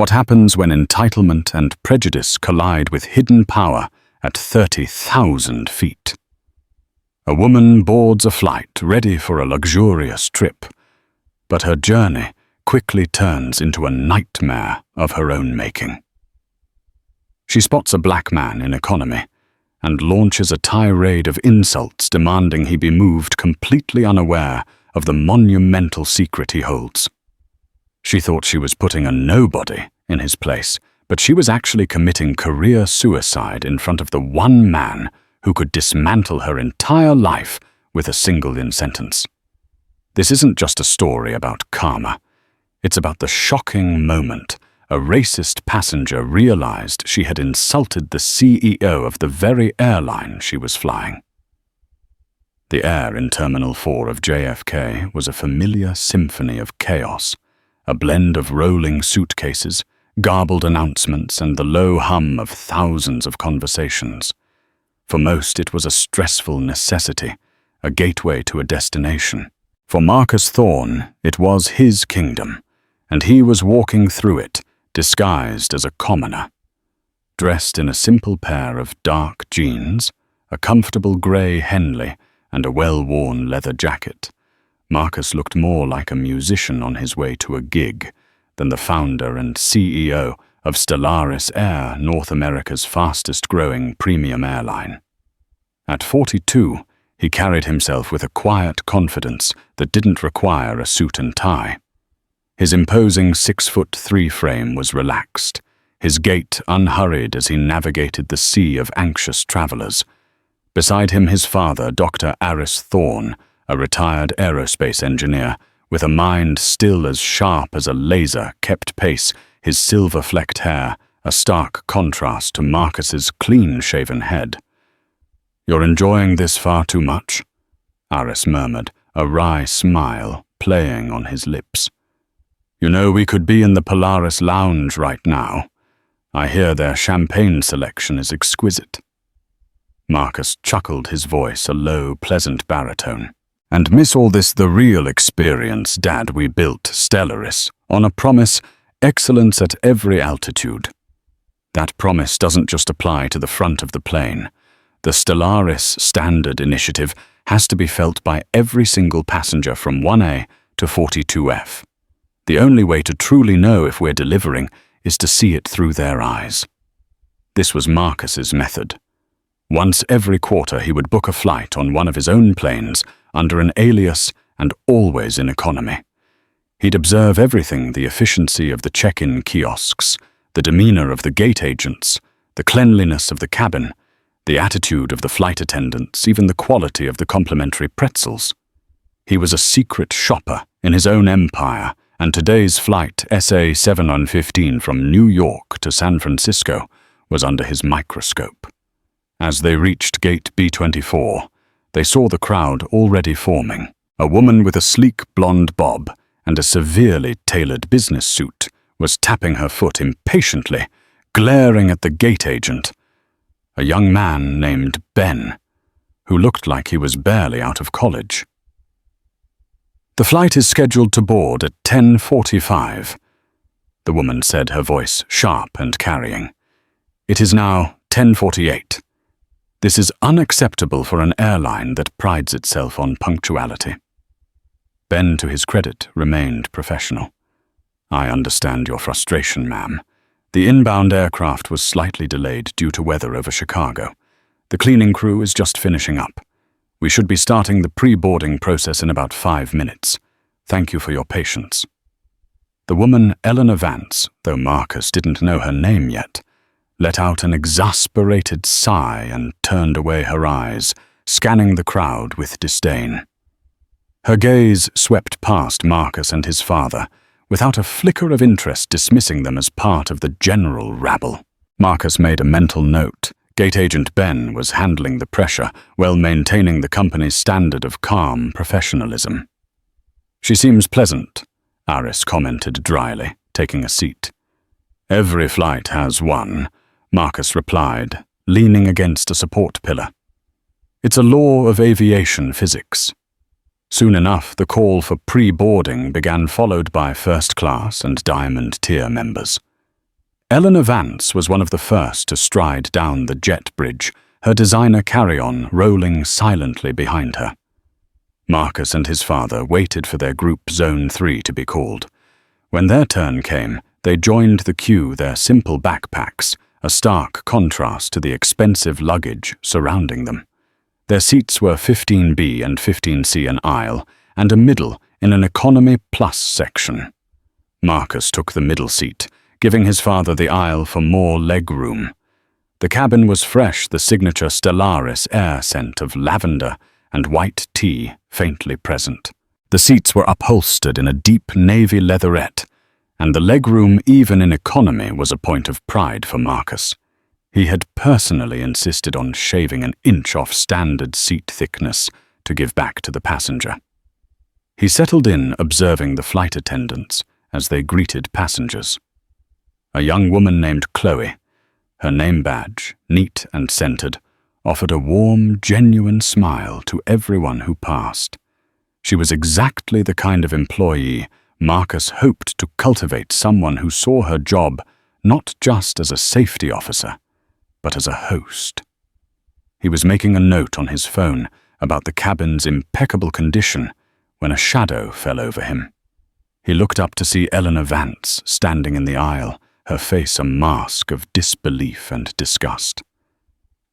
What happens when entitlement and prejudice collide with hidden power at 30,000 feet? A woman boards a flight ready for a luxurious trip, but her journey quickly turns into a nightmare of her own making. She spots a black man in economy and launches a tirade of insults demanding he be moved, completely unaware of the monumental secret he holds. She thought she was putting a nobody in his place, but she was actually committing career suicide in front of the one man who could dismantle her entire life with a single sentence. This isn't just a story about karma. It's about the shocking moment a racist passenger realized she had insulted the CEO of the very airline she was flying. The air in Terminal 4 of JFK was a familiar symphony of chaos, a blend of rolling suitcases, garbled announcements, and the low hum of thousands of conversations. For most, it was a stressful necessity, a gateway to a destination. For Marcus Thorne, it was his kingdom, and he was walking through it, disguised as a commoner. Dressed in a simple pair of dark jeans, a comfortable grey Henley, and a well-worn leather jacket, Marcus looked more like a musician on his way to a gig than the founder and CEO of Stellaris Air, North America's fastest-growing premium airline. At 42, he carried himself with a quiet confidence that didn't require a suit and tie. His imposing 6'3" frame was relaxed, his gait unhurried as he navigated the sea of anxious travelers. Beside him, his father, Dr. Marcus Thorne, a retired aerospace engineer, with a mind still as sharp as a laser, kept pace, his silver-flecked hair a stark contrast to Marcus's clean-shaven head. "You're enjoying this far too much," Marcus murmured, a wry smile playing on his lips. "You know, we could be in the Polaris Lounge right now. I hear their champagne selection is exquisite." Marcus chuckled, his voice a low, pleasant baritone. "And miss all this the real experience, Dad. We built Stellaris on a promise, excellence at every altitude. That promise doesn't just apply to the front of the plane. The Stellaris Standard Initiative has to be felt by every single passenger from 1A to 42F. The only way to truly know if we're delivering is to see it through their eyes." This was Marcus's method. Once every quarter, he would book a flight on one of his own planes under an alias and always in economy. He'd observe everything: the efficiency of the check-in kiosks, the demeanor of the gate agents, the cleanliness of the cabin, the attitude of the flight attendants, even the quality of the complimentary pretzels. He was a secret shopper in his own empire, and today's flight, SA 715 from New York to San Francisco, was under his microscope. As they reached gate B24, they saw the crowd already forming. A woman with a sleek blonde bob and a severely tailored business suit was tapping her foot impatiently, glaring at the gate agent, a young man named Ben, who looked like he was barely out of college. "The flight is scheduled to board at 10:45, the woman said, her voice sharp and carrying. "It is now 10:48. This is unacceptable for an airline that prides itself on punctuality." Ben, to his credit, remained professional. "I understand your frustration, ma'am. The inbound aircraft was slightly delayed due to weather over Chicago. The cleaning crew is just finishing up. We should be starting the pre-boarding process in about 5 minutes. Thank you for your patience." The woman, Eleanor Vance, though Marcus didn't know her name yet, let out an exasperated sigh and turned away her eyes, scanning the crowd with disdain. Her gaze swept past Marcus and his father, without a flicker of interest, dismissing them as part of the general rabble. Marcus made a mental note. Gate agent Ben was handling the pressure while maintaining the company's standard of calm professionalism. "She seems pleasant," Marcus commented dryly, taking a seat. "Every flight has one," Marcus replied, leaning against a support pillar. "It's a law of aviation physics." Soon enough, the call for pre-boarding began, followed by first-class and diamond tier members. Eleanor Vance was one of the first to stride down the jet bridge, her designer carry-on rolling silently behind her. Marcus and his father waited for their group Zone 3 to be called. When their turn came, they joined the queue, their simple backpacks, a stark contrast to the expensive luggage surrounding them. Their seats were 15B and 15C an aisle, and a middle in an economy plus section. Marcus took the middle seat, giving his father the aisle for more leg room. The cabin was fresh, the signature Stellaris air scent of lavender and white tea faintly present. The seats were upholstered in a deep navy leatherette, and the legroom, even in economy, was a point of pride for Marcus. He had personally insisted on shaving an inch off standard seat thickness to give back to the passenger. He settled in, observing the flight attendants as they greeted passengers. A young woman named Chloe, her name badge, neat and scented, offered a warm, genuine smile to everyone who passed. She was exactly the kind of employee Marcus hoped to cultivate, someone who saw her job not just as a safety officer, but as a host. He was making a note on his phone about the cabin's impeccable condition when a shadow fell over him. He looked up to see Eleanor Vance standing in the aisle, her face a mask of disbelief and disgust.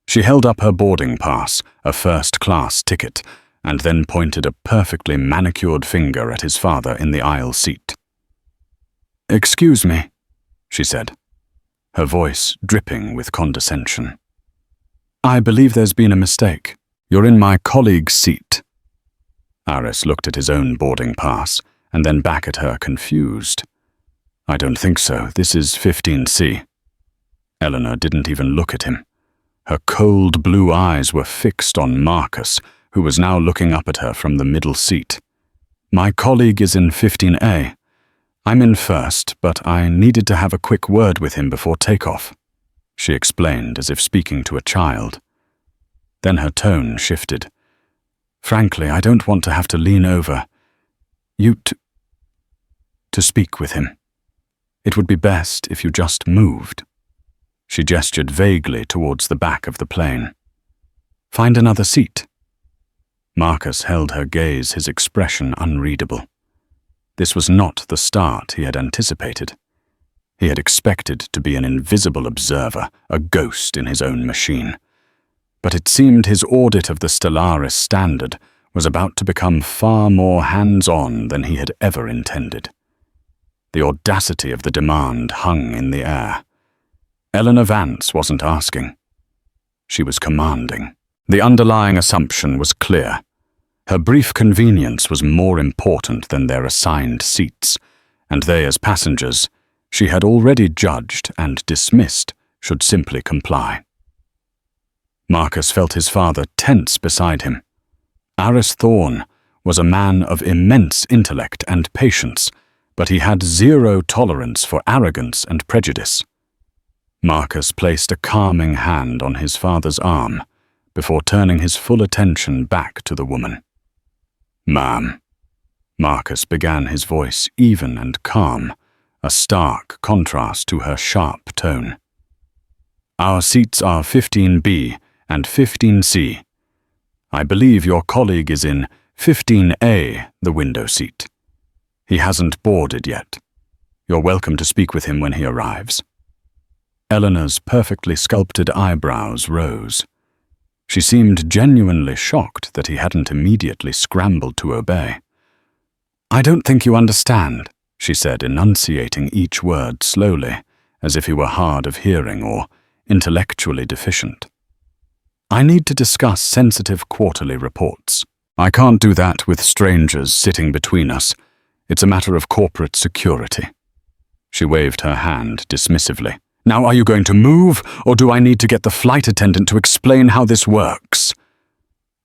She held up her boarding pass, a first-class ticket, and then pointed a perfectly manicured finger at his father in the aisle seat. "Excuse me," she said, her voice dripping with condescension. "I believe there's been a mistake. You're in my colleague's seat." Aris looked at his own boarding pass and then back at her, confused. "I don't think so. This is 15C. Eleanor didn't even look at him. Her cold blue eyes were fixed on Marcus, who was now looking up at her from the middle seat. "My colleague is in 15A. I'm in first, but I needed to have a quick word with him before takeoff," she explained as if speaking to a child. Then her tone shifted. "Frankly, I don't want to have to lean over you to speak with him. It would be best if you just moved." She gestured vaguely towards the back of the plane. "Find another seat." Marcus held her gaze, his expression unreadable. This was not the start he had anticipated. He had expected to be an invisible observer, a ghost in his own machine. But it seemed his audit of the Stellaris standard was about to become far more hands-on than he had ever intended. The audacity of the demand hung in the air. Eleanor Vance wasn't asking. She was commanding. The underlying assumption was clear. Her brief convenience was more important than their assigned seats, and they, as passengers, she had already judged and dismissed, should simply comply. Marcus felt his father tense beside him. Marcus Thorne was a man of immense intellect and patience, but he had zero tolerance for arrogance and prejudice. Marcus placed a calming hand on his father's arm before turning his full attention back to the woman. "Ma'am," Marcus began, his voice even and calm, a stark contrast to her sharp tone. "Our seats are 15B and 15C. I believe your colleague is in 15A, the window seat. He hasn't boarded yet. You're welcome to speak with him when he arrives." Eleanor's perfectly sculpted eyebrows rose. She seemed genuinely shocked that he hadn't immediately scrambled to obey. "I don't think you understand," she said, enunciating each word slowly, as if he were hard of hearing or intellectually deficient. "I need to discuss sensitive quarterly reports. I can't do that with strangers sitting between us. It's a matter of corporate security." She waved her hand dismissively. "Now are you going to move, or do I need to get the flight attendant to explain how this works?"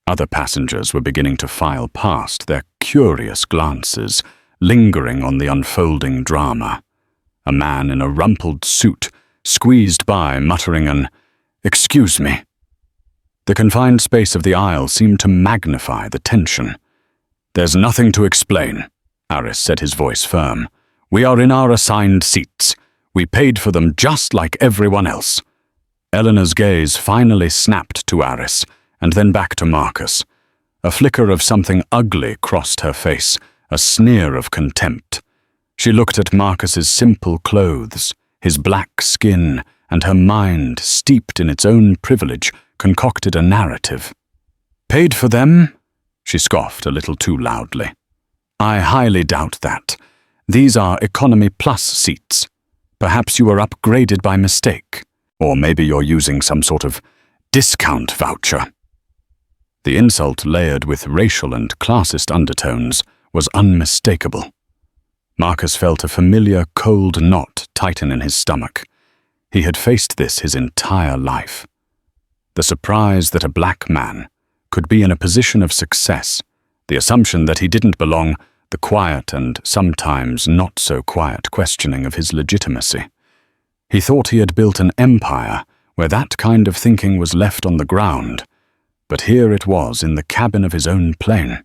Other passengers were beginning to file past, their curious glances lingering on the unfolding drama. A man in a rumpled suit squeezed by, muttering an "Excuse me." The confined space of the aisle seemed to magnify the tension. "There's nothing to explain," Aris said, his voice firm. "We are in our assigned seats. We paid for them just like everyone else." Eleanor's gaze finally snapped to Aris, and then back to Marcus. A flicker of something ugly crossed her face, a sneer of contempt. She looked at Marcus's simple clothes, his black skin, and her mind, steeped in its own privilege, concocted a narrative. "Paid for them?" she scoffed a little too loudly. "I highly doubt that. These are economy plus seats. Perhaps you were upgraded by mistake, or maybe you're using some sort of discount voucher." The insult, layered with racial and classist undertones, was unmistakable. Marcus felt a familiar cold knot tighten in his stomach. He had faced this his entire life. The surprise that a black man could be in a position of success, the assumption that he didn't belong, the quiet and sometimes not so quiet questioning of his legitimacy. He thought he had built an empire where that kind of thinking was left on the ground, but here it was in the cabin of his own plane.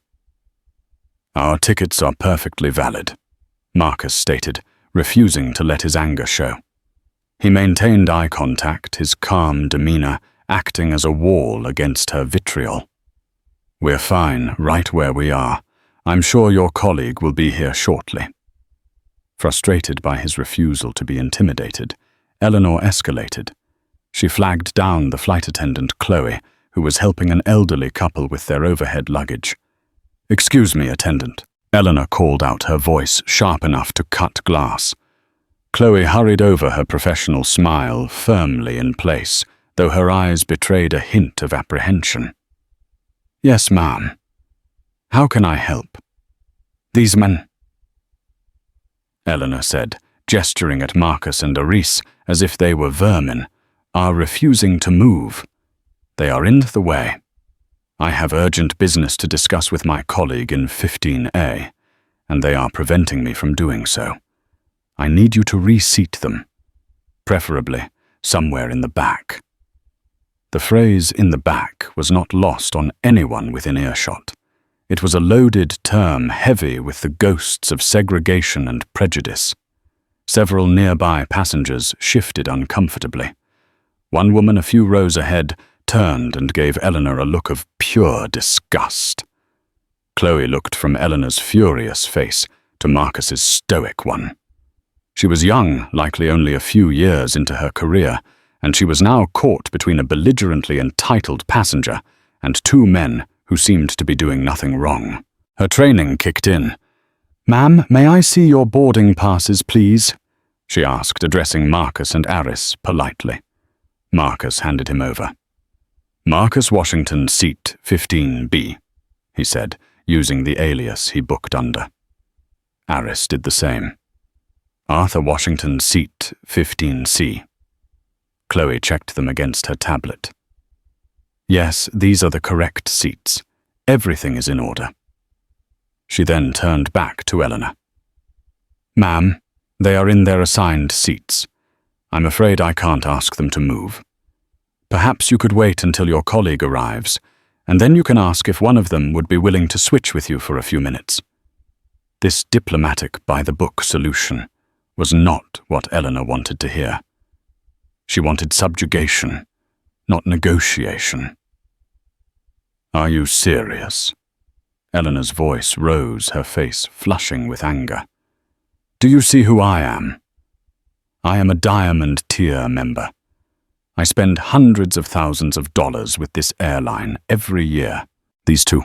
"Our tickets are perfectly valid," Marcus stated, refusing to let his anger show. He maintained eye contact, his calm demeanor acting as a wall against her vitriol. "We're fine right where we are. I'm sure your colleague will be here shortly." Frustrated by his refusal to be intimidated, Eleanor escalated. She flagged down the flight attendant, Chloe, who was helping an elderly couple with their overhead luggage. "Excuse me, attendant," Eleanor called out, her voice sharp enough to cut glass. Chloe hurried over, her professional smile firmly in place, though her eyes betrayed a hint of apprehension. "Yes, ma'am. How can I help?" "These men," Eleanor said, gesturing at Marcus and Aris as if they were vermin, "are refusing to move. They are in the way. I have urgent business to discuss with my colleague in 15A, and they are preventing me from doing so. I need you to reseat them, preferably somewhere in the back." The phrase "in the back" was not lost on anyone within earshot. It was a loaded term heavy with the ghosts of segregation and prejudice. Several nearby passengers shifted uncomfortably. One woman a few rows ahead turned and gave Eleanor a look of pure disgust. Chloe looked from Eleanor's furious face to Marcus's stoic one. She was young, likely only a few years into her career, and she was now caught between a belligerently entitled passenger and two men who seemed to be doing nothing wrong. Her training kicked in. "Ma'am, may I see your boarding passes, please?" she asked, addressing Marcus and Aris politely. Marcus handed him over. "Marcus Washington, seat 15B, he said, using the alias he booked under. Aris did the same. "Arthur Washington, seat 15C. Chloe checked them against her tablet. "Yes, these are the correct seats. Everything is in order." She then turned back to Eleanor. "Ma'am, they are in their assigned seats. I'm afraid I can't ask them to move. Perhaps you could wait until your colleague arrives, and then you can ask if one of them would be willing to switch with you for a few minutes." This diplomatic, by-the-book solution was not what Eleanor wanted to hear. She wanted subjugation, not negotiation. "Are you serious?" Eleanor's voice rose, her face flushing with anger. "Do you see who I am? I am a Diamond Tier member. I spend hundreds of thousands of dollars with this airline every year. These two."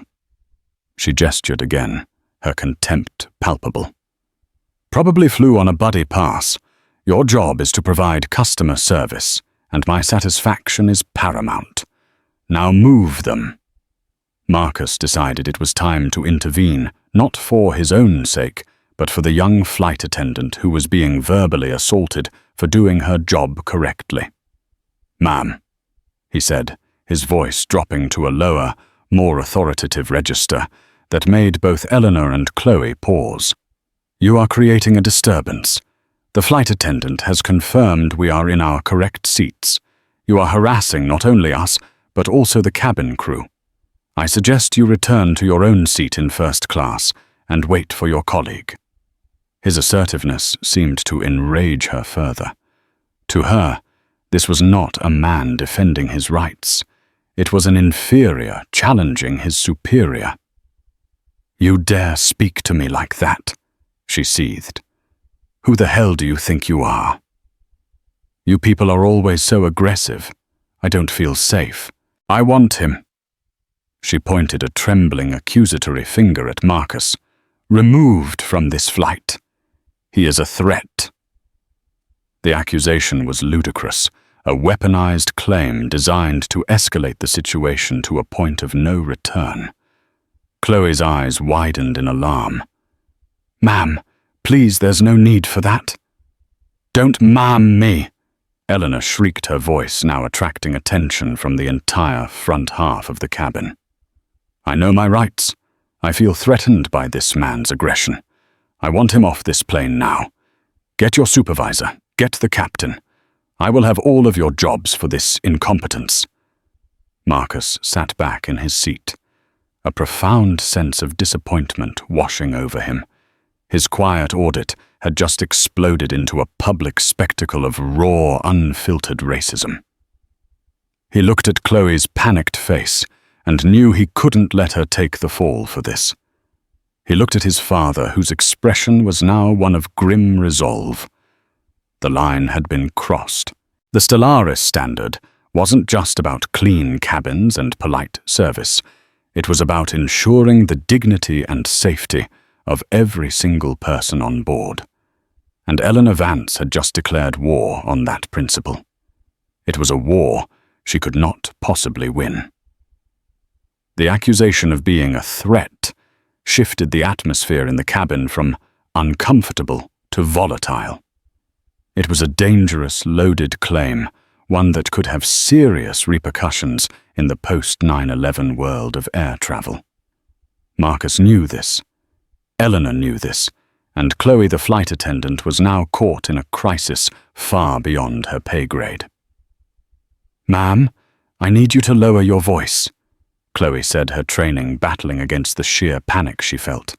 She gestured again, her contempt palpable. "Probably flew on a buddy pass. Your job is to provide customer service, and my satisfaction is paramount. Now move them." Marcus decided it was time to intervene, not for his own sake, but for the young flight attendant who was being verbally assaulted for doing her job correctly. "Ma'am," he said, his voice dropping to a lower, more authoritative register that made both Eleanor and Chloe pause. "You are creating a disturbance. The flight attendant has confirmed we are in our correct seats. You are harassing not only us, but also the cabin crew. I suggest you return to your own seat in first class and wait for your colleague." His assertiveness seemed to enrage her further. To her, this was not a man defending his rights. It was an inferior challenging his superior. "You dare speak to me like that?" she seethed. "Who the hell do you think you are? You people are always so aggressive. I don't feel safe. I want him." She pointed a trembling accusatory finger at Marcus. "Removed from this flight. He is a threat." The accusation was ludicrous, a weaponized claim designed to escalate the situation to a point of no return. Chloe's eyes widened in alarm. "Ma'am, please, there's no need for that." "Don't ma'am me!" Eleanor shrieked, her voice now attracting attention from the entire front half of the cabin. "I know my rights. I feel threatened by this man's aggression. I want him off this plane now. Get your supervisor. Get the captain. I will have all of your jobs for this incompetence." Marcus sat back in his seat, a profound sense of disappointment washing over him. His quiet audit had just exploded into a public spectacle of raw, unfiltered racism. He looked at Chloe's panicked face and knew he couldn't let her take the fall for this. He looked at his father, whose expression was now one of grim resolve. The line had been crossed. The Stellaris standard wasn't just about clean cabins and polite service. It was about ensuring the dignity and safety of every single person on board. And Eleanor Vance had just declared war on that principle. It was a war she could not possibly win. The accusation of being a threat shifted the atmosphere in the cabin from uncomfortable to volatile. It was a dangerous, loaded claim, one that could have serious repercussions in the post-9/11 world of air travel. Marcus knew this. Eleanor knew this, and Chloe, the flight attendant, was now caught in a crisis far beyond her pay grade. "Ma'am, I need you to lower your voice," Chloe said, her training battling against the sheer panic she felt.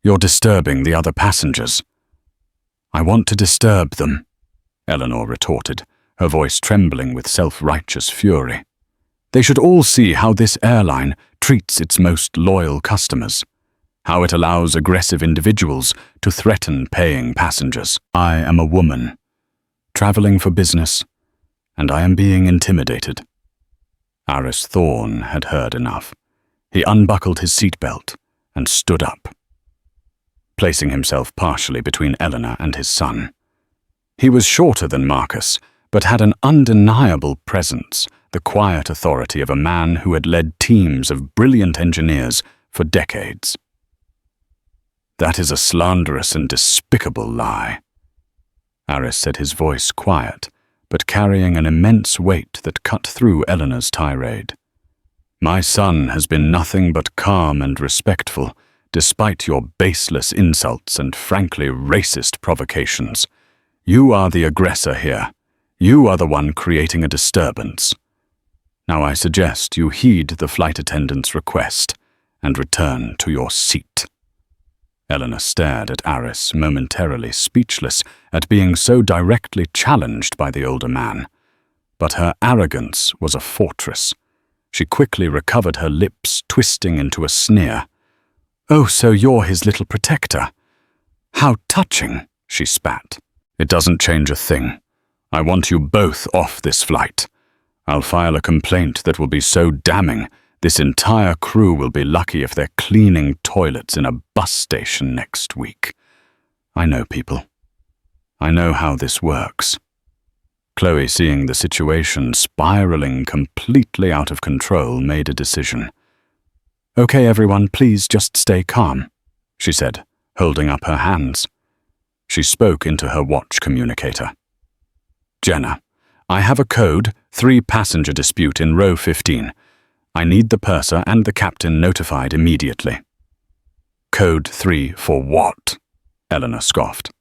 "You're disturbing the other passengers." "I want to disturb them," Eleanor retorted, her voice trembling with self-righteous fury. "They should all see how this airline treats its most loyal customers, how it allows aggressive individuals to threaten paying passengers. I am a woman, traveling for business, and I am being intimidated." Marcus Thorne had heard enough. He unbuckled his seatbelt and stood up, placing himself partially between Eleanor and his son. He was shorter than Marcus, but had an undeniable presence, the quiet authority of a man who had led teams of brilliant engineers for decades. "That is a slanderous and despicable lie." Marcus said, his voice quiet, but carrying an immense weight that cut through Eleanor's tirade. "My son has been nothing but calm and respectful, despite your baseless insults and frankly racist provocations. You are the aggressor here. You are the one creating a disturbance. Now I suggest you heed the flight attendant's request and return to your seat." Eleanor stared at Marcus, momentarily speechless at being so directly challenged by the older man. But her arrogance was a fortress. She quickly recovered, her lips twisting into a sneer. "Oh, so you're his little protector. How touching," she spat. "It doesn't change a thing. I want you both off this flight. I'll file a complaint that will be so damning this entire crew will be lucky if they're cleaning toilets in a bus station next week. I know people. I know how this works." Chloe, seeing the situation spiraling completely out of control, made a decision. "Okay, everyone, please just stay calm," she said, holding up her hands. She spoke into her watch communicator. "Jenna, I have a code 3 passenger dispute in row 15. I need the purser and the captain notified immediately." "Code 3 for what?" Eleanor scoffed.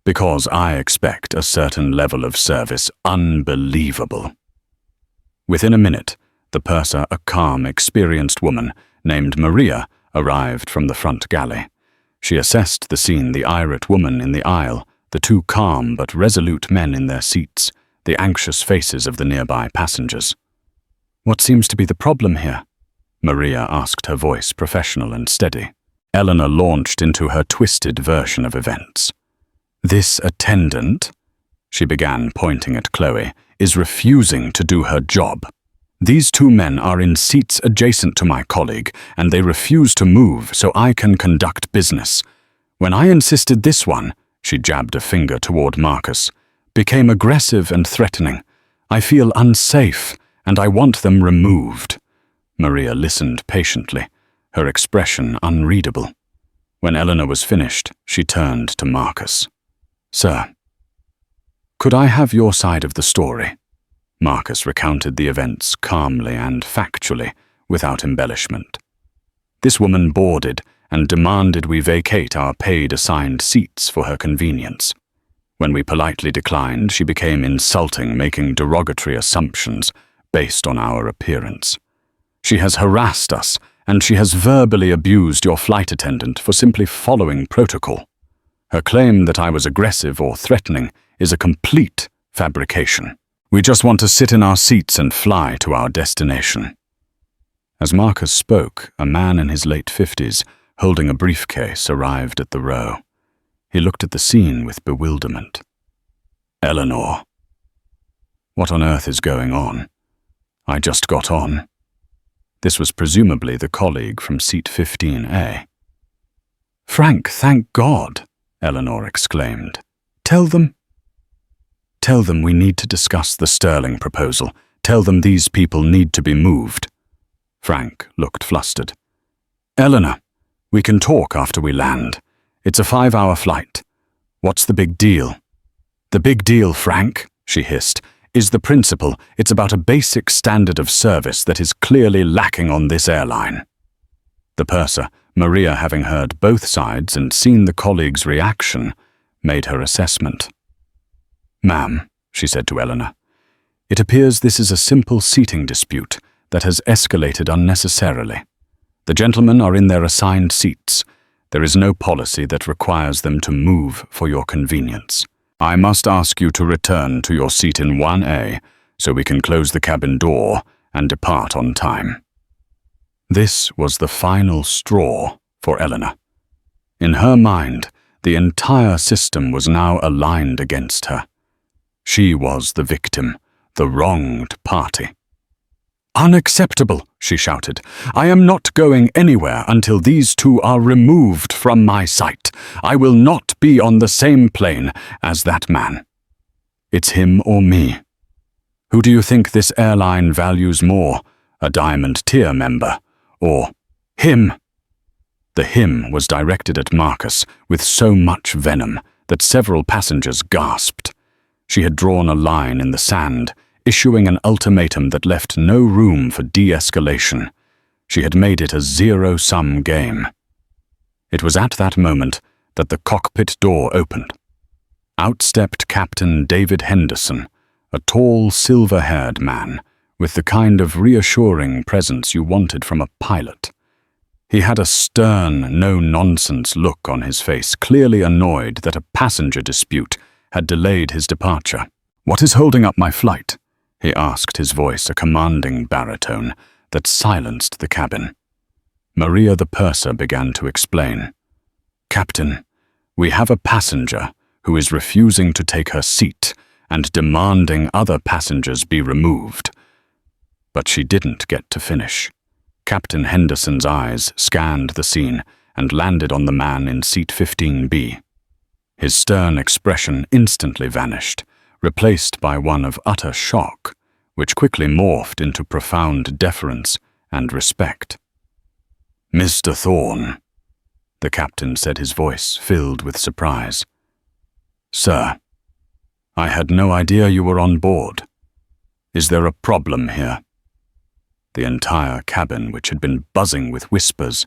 "Because I expect a certain level of service unbelievable." Within a minute, the purser, a calm, experienced woman named Maria, arrived from the front galley. She assessed the scene, the irate woman in the aisle, the two calm but resolute men in their seats, the anxious faces of the nearby passengers. "What seems to be the problem here?" Maria asked, her voice professional and steady. Eleanor launched into her twisted version of events. "This attendant," she began, pointing at Chloe, "is refusing to do her job. These two men are in seats adjacent to my colleague, and they refuse to move so I can conduct business. When I insisted, this one," she jabbed a finger toward Marcus, "became aggressive and threatening. I feel unsafe, and I want them removed." Maria listened patiently, her expression unreadable. When Eleanor was finished, she turned to Marcus. "Sir, could I have your side of the story?" Marcus recounted the events calmly and factually, without embellishment. "This woman boarded and demanded we vacate our paid assigned seats for her convenience. When we politely declined, she became insulting, making derogatory assumptions based on our appearance. She has harassed us, and she has verbally abused your flight attendant for simply following protocol. Her claim that I was aggressive or threatening is a complete fabrication. We just want to sit in our seats and fly to our destination." As Marcus spoke, a man in his late 50s, holding a briefcase, arrived at the row. He looked at the scene with bewilderment. "Eleanor, what on earth is going on? I just got on." This was presumably the colleague from seat 15A. "Frank, thank God," Eleanor exclaimed. Tell them we need to discuss the Sterling proposal. Tell them these people need to be moved." Frank looked flustered. "Eleanor, we can talk after we land. It's a 5-hour flight. What's the big deal?" "The big deal, Frank," she hissed, "is the principle. It's about a basic standard of service that is clearly lacking on this airline." The purser, Maria, having heard both sides and seen the colleague's reaction, made her assessment. "Ma'am," she said to Eleanor, "it appears this is a simple seating dispute that has escalated unnecessarily. The gentlemen are in their assigned seats. There is no policy that requires them to move for your convenience. I must ask you to return to your seat in 1A so we can close the cabin door and depart on time." This was the final straw for Eleanor. In her mind, the entire system was now aligned against her. She was the victim, the wronged party. "Unacceptable," she shouted. "I am not going anywhere until these two are removed from my sight. I will not be on the same plane as that man. It's him or me. Who do you think this airline values more, a Diamond Tier member, or him?" The him was directed at Marcus with so much venom that several passengers gasped. She had drawn a line in the sand, issuing an ultimatum that left no room for de-escalation. She had made it a zero-sum game. It was at that moment that the cockpit door opened. Out stepped Captain David Henderson, a tall, silver-haired man, with the kind of reassuring presence you wanted from a pilot. He had a stern, no-nonsense look on his face, clearly annoyed that a passenger dispute had delayed his departure. "What is holding up my flight?" he asked, his voice a commanding baritone that silenced the cabin. Maria the purser began to explain. "Captain, we have a passenger who is refusing to take her seat and demanding other passengers be removed." But she didn't get to finish. Captain Henderson's eyes scanned the scene and landed on the man in seat 15B. His stern expression instantly vanished, replaced by one of utter shock, which quickly morphed into profound deference and respect. "Mr. Thorne," the captain said, his voice filled with surprise. "Sir, I had no idea you were on board. Is there a problem here?" The entire cabin, which had been buzzing with whispers,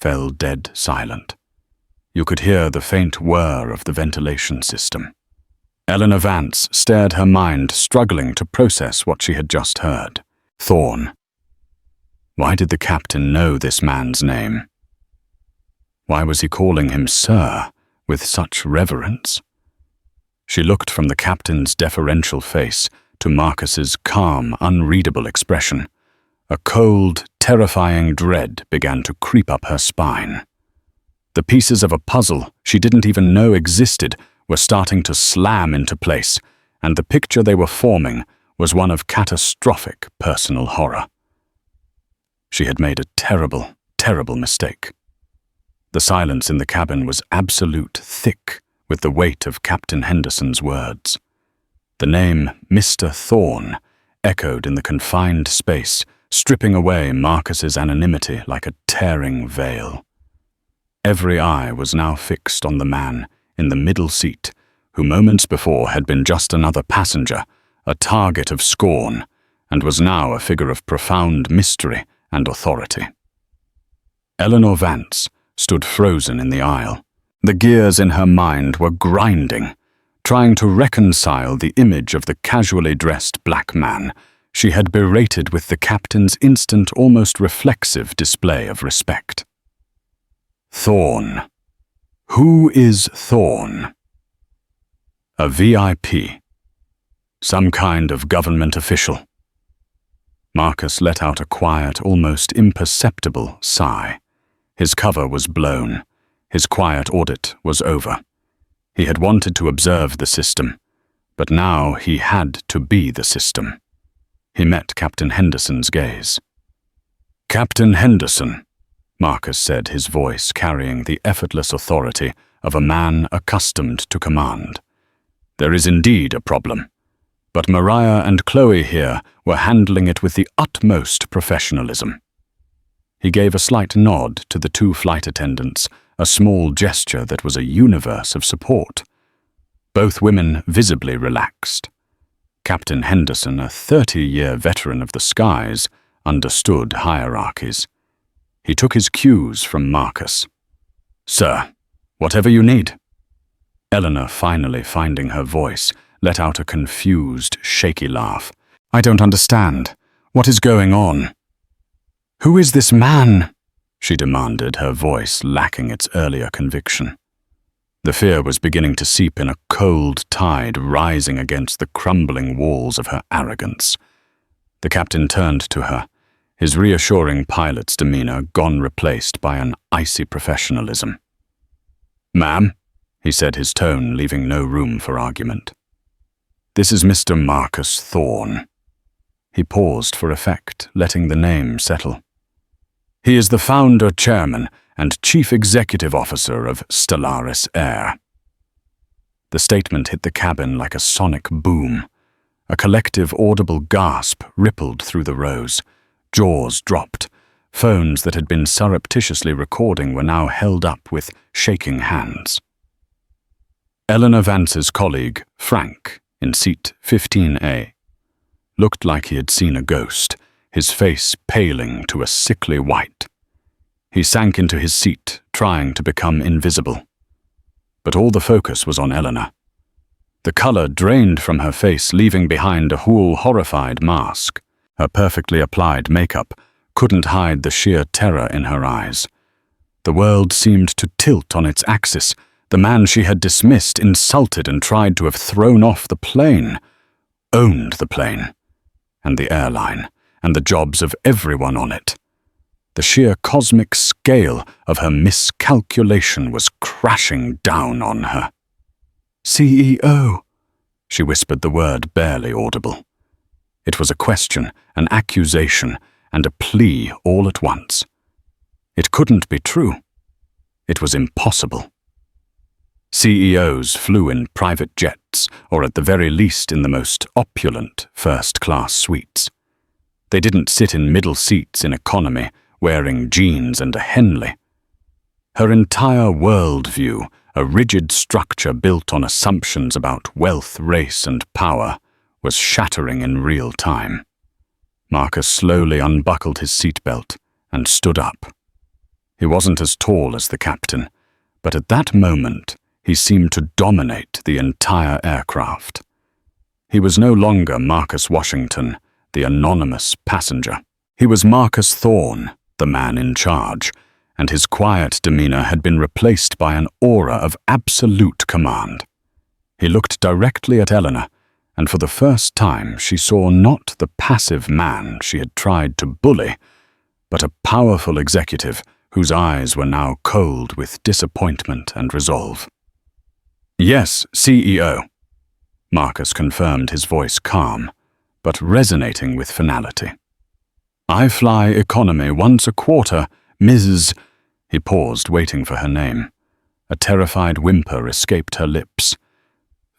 fell dead silent. You could hear the faint whir of the ventilation system. Eleanor Vance stared, her mind struggling to process what she had just heard. Thorne. Why did the captain know this man's name? Why was he calling him sir with such reverence? She looked from the captain's deferential face to Marcus's calm, unreadable expression. A cold, terrifying dread began to creep up her spine. The pieces of a puzzle she didn't even know existed were starting to slam into place, and the picture they were forming was one of catastrophic personal horror. She had made a terrible, terrible mistake. The silence in the cabin was absolute, thick with the weight of Captain Henderson's words. The name Mr. Thorne echoed in the confined space, stripping away Marcus's anonymity like a tearing veil. Every eye was now fixed on the man in the middle seat, who moments before had been just another passenger, a target of scorn, and was now a figure of profound mystery and authority. Eleanor Vance stood frozen in the aisle. The gears in her mind were grinding, trying to reconcile the image of the casually dressed black man she had berated with the captain's instant, almost reflexive display of respect. Thorne. Who is Thorne? A VIP. Some kind of government official. Marcus let out a quiet, almost imperceptible sigh. His cover was blown. His quiet audit was over. He had wanted to observe the system, but now he had to be the system. He met Captain Henderson's gaze. "Captain Henderson," Marcus said, his voice carrying the effortless authority of a man accustomed to command. "There is indeed a problem, but Mariah and Chloe here were handling it with the utmost professionalism." He gave a slight nod to the two flight attendants, a small gesture that was a universe of support. Both women visibly relaxed. Captain Henderson, a 30-year veteran of the skies, understood hierarchies. He took his cues from Marcus. "Sir, whatever you need." Eleanor, finally finding her voice, let out a confused, shaky laugh. "I don't understand. What is going on?" "Who is this man?" she demanded, her voice lacking its earlier conviction. The fear was beginning to seep in a cold tide rising against the crumbling walls of her arrogance. The captain turned to her, his reassuring pilot's demeanor gone replaced by an icy professionalism. "Ma'am," he said, his tone leaving no room for argument. "This is Mr. Marcus Thorne." He paused for effect, letting the name settle. "He is the founder, chairman, and chief executive officer of Stellaris Air." The statement hit the cabin like a sonic boom. A collective audible gasp rippled through the rows. Jaws dropped. Phones that had been surreptitiously recording were now held up with shaking hands. Eleanor Vance's colleague, Frank, in seat 15A, looked like he had seen a ghost, his face paling to a sickly white. He sank into his seat, trying to become invisible. But all the focus was on Eleanor. The color drained from her face, leaving behind a whole horrified mask. Her perfectly applied makeup couldn't hide the sheer terror in her eyes. The world seemed to tilt on its axis. The man she had dismissed, insulted, and tried to have thrown off the plane, owned the plane, and the airline, and the jobs of everyone on it. The sheer cosmic scale of her miscalculation was crashing down on her. "CEO," she whispered the word barely audible. It was a question, an accusation, and a plea all at once. It couldn't be true. It was impossible. CEOs flew in private jets, or at the very least in the most opulent first-class suites. They didn't sit in middle seats in economy, wearing jeans and a Henley. Her entire worldview, a rigid structure built on assumptions about wealth, race, and power, was shattering in real time. Marcus slowly unbuckled his seatbelt and stood up. He wasn't as tall as the captain, but at that moment he seemed to dominate the entire aircraft. He was no longer Marcus Washington, the anonymous passenger. He was Marcus Thorne, the man in charge, and his quiet demeanor had been replaced by an aura of absolute command. He looked directly at Eleanor, and for the first time she saw not the passive man she had tried to bully, but a powerful executive whose eyes were now cold with disappointment and resolve. "Yes, CEO," Marcus confirmed, his voice calm, but resonating with finality. "I fly economy once a quarter, Ms." He paused, waiting for her name. A terrified whimper escaped her lips.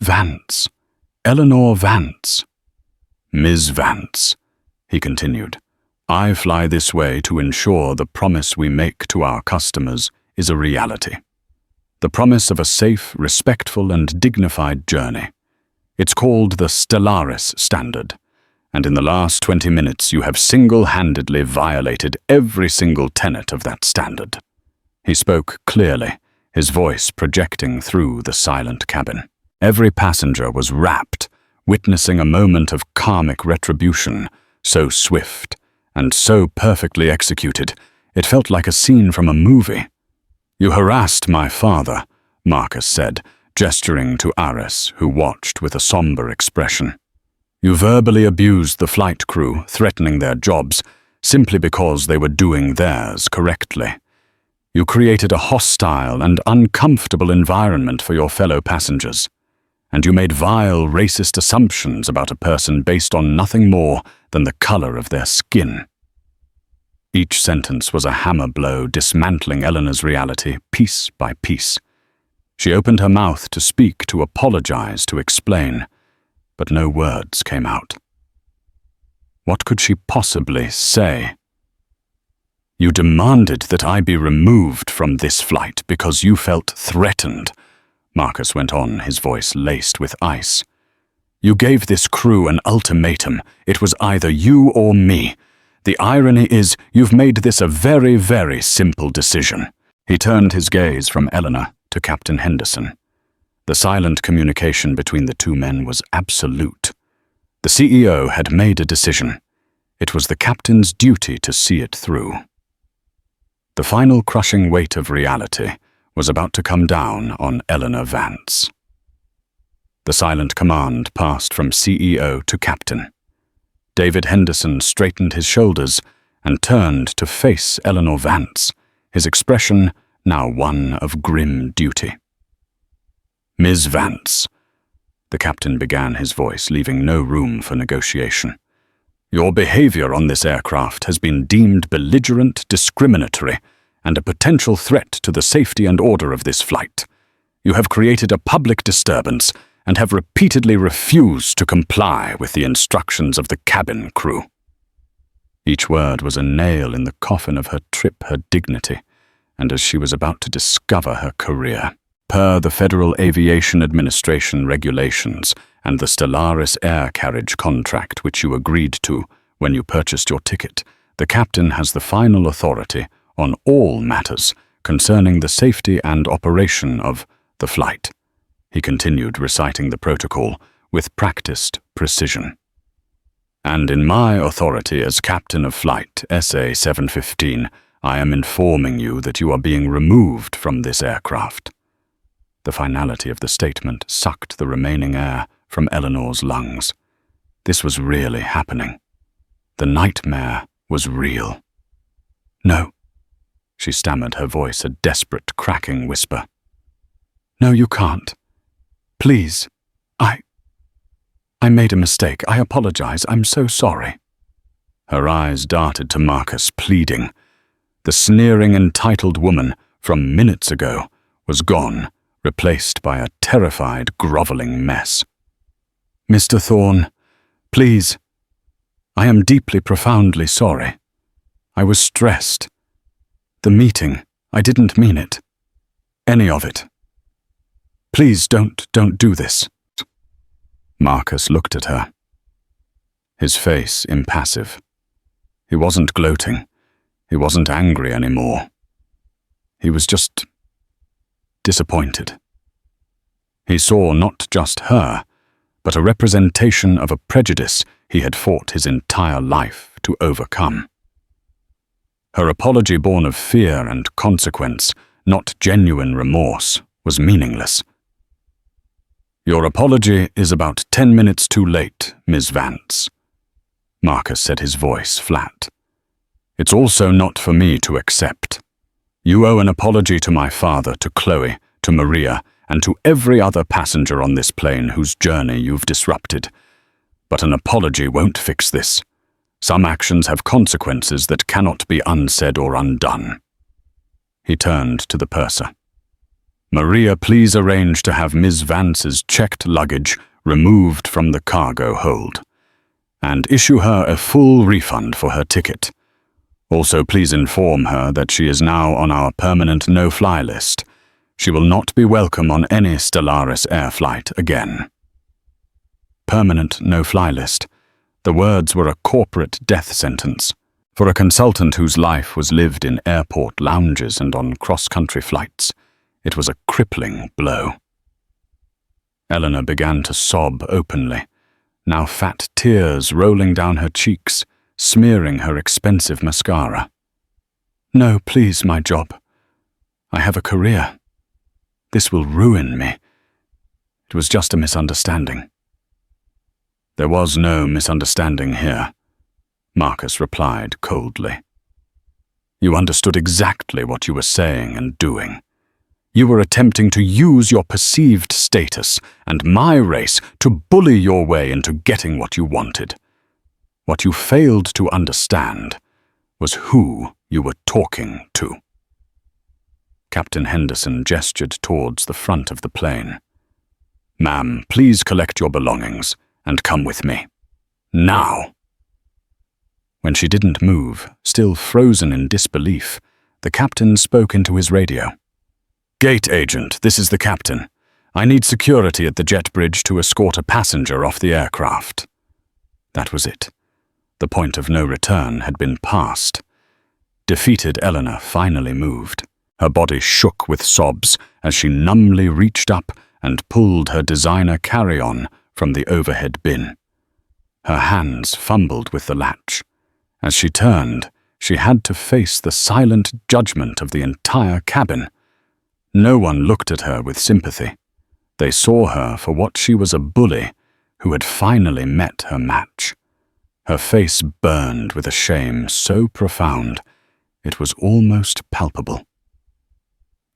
"Vance. Eleanor Vance." "Ms. Vance," he continued, "I fly this way to ensure the promise we make to our customers is a reality. The promise of a safe, respectful, and dignified journey. It's called the Stellaris Standard, and in the last 20 minutes you have single-handedly violated every single tenet of that standard." He spoke clearly, his voice projecting through the silent cabin. Every passenger was rapt, witnessing a moment of karmic retribution, so swift and so perfectly executed, it felt like a scene from a movie. "You harassed my father," Marcus said, gesturing to Aris, who watched with a somber expression. "You verbally abused the flight crew, threatening their jobs, simply because they were doing theirs correctly. You created a hostile and uncomfortable environment for your fellow passengers, and you made vile, racist assumptions about a person based on nothing more than the color of their skin." Each sentence was a hammer blow, dismantling Eleanor's reality piece by piece. She opened her mouth to speak, to apologize, to explain, but no words came out. What could she possibly say? "You demanded that I be removed from this flight because you felt threatened," Marcus went on, his voice laced with ice. "You gave this crew an ultimatum. It was either you or me. The irony is, you've made this a very, very simple decision." He turned his gaze from Eleanor to Captain Henderson. The silent communication between the two men was absolute. The CEO had made a decision. It was the captain's duty to see it through. The final crushing weight of reality was about to come down on Eleanor Vance. The silent command passed from CEO to captain. David Henderson straightened his shoulders and turned to face Eleanor Vance, his expression now one of grim duty. "Ms. Vance," the captain began, his voice leaving no room for negotiation, "your behavior on this aircraft has been deemed belligerent, discriminatory, and a potential threat to the safety and order of this flight. You have created a public disturbance and have repeatedly refused to comply with the instructions of the cabin crew." Each word was a nail in the coffin of her trip, her dignity, and as she was about to discover her career. Per the Federal Aviation Administration regulations and the Stellaris air carriage contract which you agreed to when you purchased your ticket, the captain has the final authority on all matters concerning the safety and operation of the flight. He continued, reciting the protocol with practiced precision. "And in my authority as captain of flight SA-715, I am informing you that you are being removed from this aircraft." The finality of the statement sucked the remaining air from Eleanor's lungs. This was really happening. The nightmare was real. "No," she stammered, her voice a desperate, cracking whisper. "No, you can't. Please. I made a mistake. I apologize. I'm so sorry." Her eyes darted to Marcus, pleading. The sneering, entitled woman from minutes ago was gone, replaced by a terrified, groveling mess. "Mr. Thorne, please. I am deeply, profoundly sorry. I was stressed. The meeting, I didn't mean it. Any of it. Please don't do this." Marcus looked at her, his face impassive. He wasn't gloating. He wasn't angry anymore. He was just disappointed. He saw not just her, but a representation of a prejudice he had fought his entire life to overcome. Her apology born of fear and consequence, not genuine remorse, was meaningless. "Your apology is about 10 minutes too late, Ms. Vance." Marcus said, his voice flat. "It's also not for me to accept. You owe an apology to my father, to Chloe, to Maria, and to every other passenger on this plane whose journey you've disrupted. But an apology won't fix this. Some actions have consequences that cannot be unsaid or undone." He turned to the purser. "Maria, please arrange to have Ms. Vance's checked luggage removed from the cargo hold, and issue her a full refund for her ticket. Also, please inform her that she is now on our permanent no-fly list. She will not be welcome on any Stellaris air flight again." Permanent no-fly list. The words were a corporate death sentence. For a consultant whose life was lived in airport lounges and on cross-country flights, it was a crippling blow. Eleanor began to sob openly, now fat tears rolling down her cheeks, smearing her expensive mascara. "No, please, my job. I have a career. This will ruin me. It was just a misunderstanding." "There was no misunderstanding here," Marcus replied coldly. "You understood exactly what you were saying and doing. You were attempting to use your perceived status and my race to bully your way into getting what you wanted. What you failed to understand was who you were talking to." Captain Henderson gestured towards the front of the plane. "Ma'am, please collect your belongings and come with me. Now." When she didn't move, still frozen in disbelief, the captain spoke into his radio. "Gate agent, this is the captain. I need security at the jet bridge to escort a passenger off the aircraft." That was it. The point of no return had been passed. Defeated Eleanor finally moved. Her body shook with sobs as she numbly reached up and pulled her designer carry-on from the overhead bin. Her hands fumbled with the latch. As she turned, she had to face the silent judgment of the entire cabin. No one looked at her with sympathy. They saw her for what she was, a bully who had finally met her match. Her face burned with a shame so profound it was almost palpable.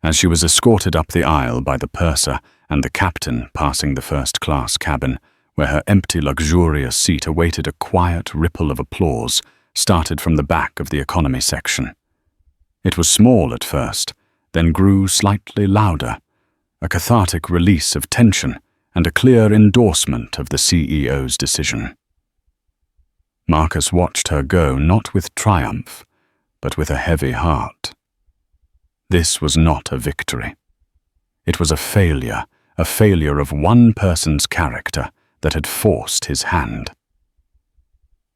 As she was escorted up the aisle by the purser and the captain passing the first-class cabin, where her empty, luxurious seat awaited a quiet ripple of applause, started from the back of the economy section. It was small at first, then grew slightly louder, a cathartic release of tension and a clear endorsement of the CEO's decision. Marcus watched her go not with triumph, but with a heavy heart. This was not a victory. It was a failure of one person's character that had forced his hand.